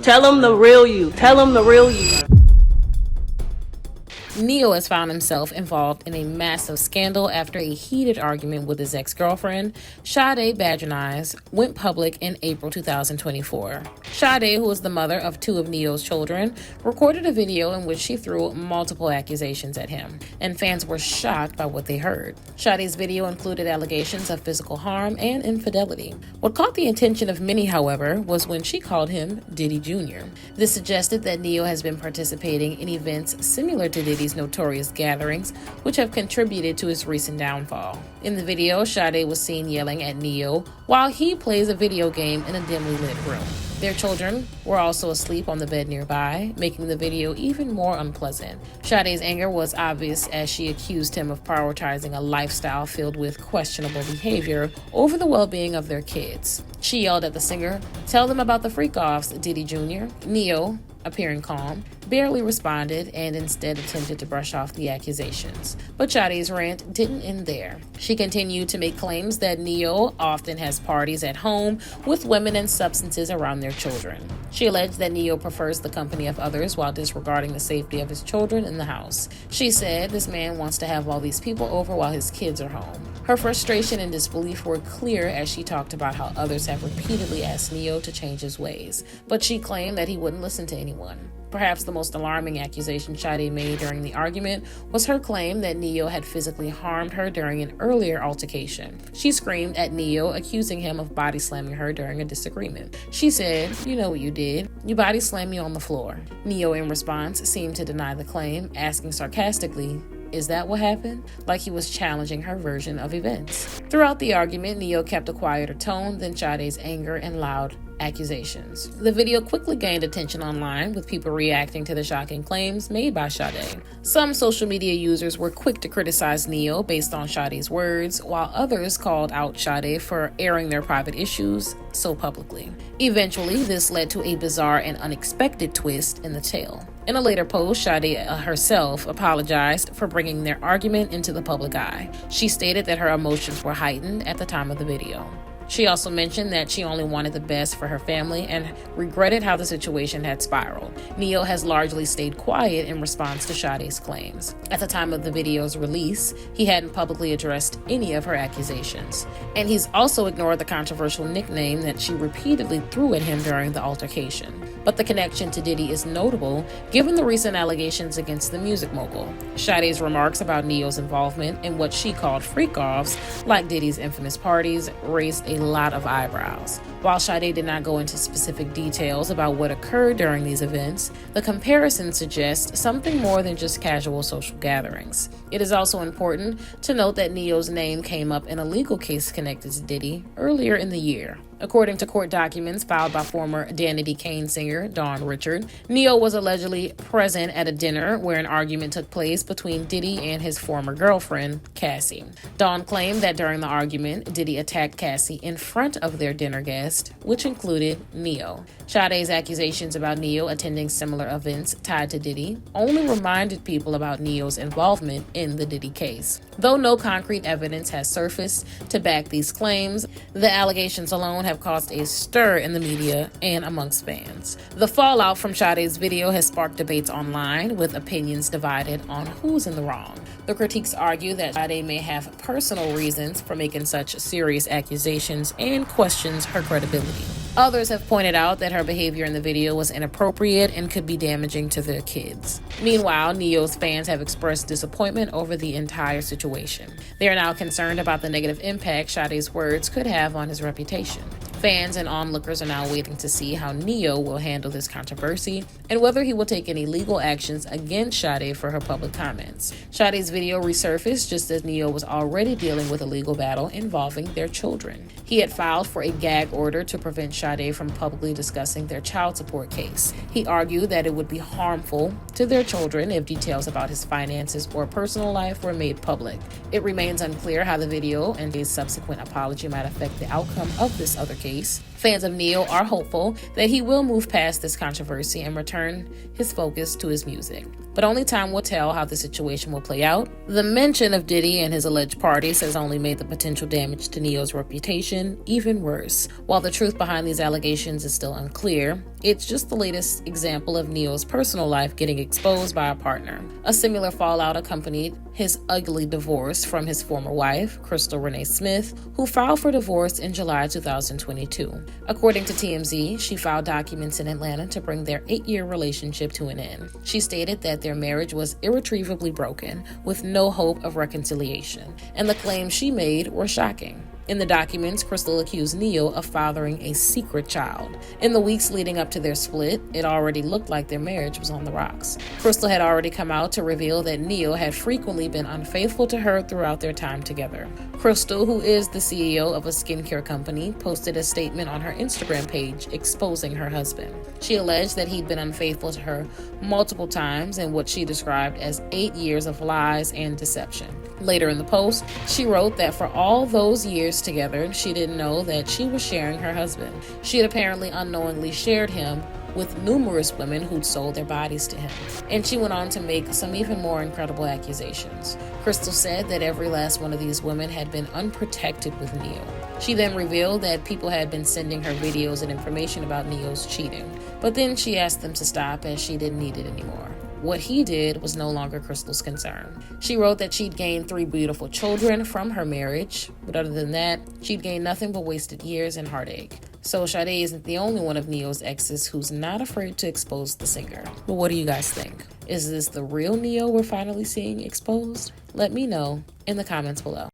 Tell them the real you. Tell them the real you. NeYo has found himself involved in a massive scandal after a heated argument with his ex-girlfriend. Sade Bagnerise went public in April 2024. Sade, who is the mother of two of NeYo's children, recorded a video in which she threw multiple accusations at him, and fans were shocked by what they heard. Sade's video included allegations of physical harm and infidelity. What caught the attention of many, however, was when she called him Diddy Jr. This suggested that NeYo has been participating in events similar to Diddy's notorious gatherings, which have contributed to his recent downfall. In the video, Sade was seen yelling at NeYo while he plays a video game in a dimly lit room. Their children were also asleep on the bed nearby, making the video even more unpleasant. Sade's anger was obvious as she accused him of prioritizing a lifestyle filled with questionable behavior over the well-being of their kids. She yelled at the singer, "Tell them about the freak-offs, Diddy Jr." NeYo, appearing calm, barely responded and instead attempted to brush off the accusations. But Sade's rant didn't end there. She continued to make claims that NeYo often has parties at home with women and substances around their children. She alleged that NeYo prefers the company of others while disregarding the safety of his children in the house. She said this man wants to have all these people over while his kids are home. Her frustration and disbelief were clear as she talked about how others have repeatedly asked NeYo to change his ways, but she claimed that he wouldn't listen to anyone. Perhaps the most alarming accusation Sade made during the argument was her claim that NeYo had physically harmed her during an earlier altercation. She screamed at NeYo, accusing him of body slamming her during a disagreement. She said, "You know what you did. You body slammed me on the floor." NeYo, in response, seemed to deny the claim, asking sarcastically, "Is that what happened?" like he was challenging her version of events. Throughout the argument, NeYo kept a quieter tone than Sade's anger and loud accusations. The video quickly gained attention online, with people reacting to the shocking claims made by Sade. Some social media users were quick to criticize NeYo based on Sade's words, while others called out Sade for airing their private issues so publicly. Eventually, this led to a bizarre and unexpected twist in the tale. In a later post, Sade herself apologized for bringing their argument into the public eye. She stated that her emotions were heightened at the time of the video. She also mentioned that she only wanted the best for her family and regretted how the situation had spiraled. NeYo has largely stayed quiet in response to Sade's claims. At the time of the video's release, he hadn't publicly addressed any of her accusations. And he's also ignored the controversial nickname that she repeatedly threw at him during the altercation. But the connection to Diddy is notable given the recent allegations against the music mogul. Sade's remarks about NeYo's involvement in what she called freak-offs, like Diddy's infamous parties, raised a lot of eyebrows. While Sade did not go into specific details about what occurred during these events, the comparison suggests something more than just casual social gatherings. It is also important to note that NeYo's name came up in a legal case connected to Diddy earlier in the year. According to court documents filed by former Danity Kane singer Dawn Richard, NeYo was allegedly present at a dinner where an argument took place between Diddy and his former girlfriend, Cassie. Dawn claimed that during the argument, Diddy attacked Cassie in front of their dinner guest, which included NeYo. Sade's accusations about NeYo attending similar events tied to Diddy only reminded people about NeYo's involvement in the Diddy case. Though no concrete evidence has surfaced to back these claims, the allegations alone have caused a stir in the media and amongst fans. The fallout from Sade's video has sparked debates online, with opinions divided on who's in the wrong. The critiques argue that Sade may have personal reasons for making such serious accusations and questions her credibility. Others have pointed out that her behavior in the video was inappropriate and could be damaging to their kids. Meanwhile, NeYo's fans have expressed disappointment over the entire situation. They are now concerned about the negative impact Sade's words could have on his reputation. Fans and onlookers are now waiting to see how NeYo will handle this controversy and whether he will take any legal actions against Sade for her public comments. Sade's video resurfaced just as NeYo was already dealing with a legal battle involving their children. He had filed for a gag order to prevent Sade from publicly discussing their child support case. He argued that it would be harmful to their children if details about his finances or personal life were made public. It remains unclear how the video and his subsequent apology might affect the outcome of this other case. Fans of NeYo are hopeful that he will move past this controversy and return his focus to his music. But only time will tell how the situation will play out. The mention of Diddy and his alleged parties has only made the potential damage to NeYo's reputation even worse. While the truth behind these allegations is still unclear, it's just the latest example of NeYo's personal life getting exposed by a partner. A similar fallout accompanied his ugly divorce from his former wife, Crystal Renee Smith, who filed for divorce in July 2022. According to TMZ, she filed documents in Atlanta to bring their 8-year relationship to an end. She stated that their marriage was irretrievably broken, with no hope of reconciliation, and the claims she made were shocking. In the documents, Crystal accused NeYo of fathering a secret child. In the weeks leading up to their split, it already looked like their marriage was on the rocks. Crystal had already come out to reveal that NeYo had frequently been unfaithful to her throughout their time together. Crystal, who is the CEO of a skincare company, posted a statement on her Instagram page exposing her husband. She alleged that he'd been unfaithful to her multiple times in what she described as 8 years of lies and deception. Later in the post, she wrote that for all those years together, she didn't know that she was sharing her husband. She had apparently unknowingly shared him with numerous women who'd sold their bodies to him. And she went on to make some even more incredible accusations. Crystal said that every last one of these women had been unprotected with NeYo. She then revealed that people had been sending her videos and information about NeYo's cheating. But then she asked them to stop as she didn't need it anymore. What he did was no longer Crystal's concern. She wrote that she'd gained 3 beautiful children from her marriage, but other than that, she'd gained nothing but wasted years and heartache. So Sade isn't the only one of NeYo's exes who's not afraid to expose the singer. But what do you guys think? Is this the real NeYo we're finally seeing exposed? Let me know in the comments below.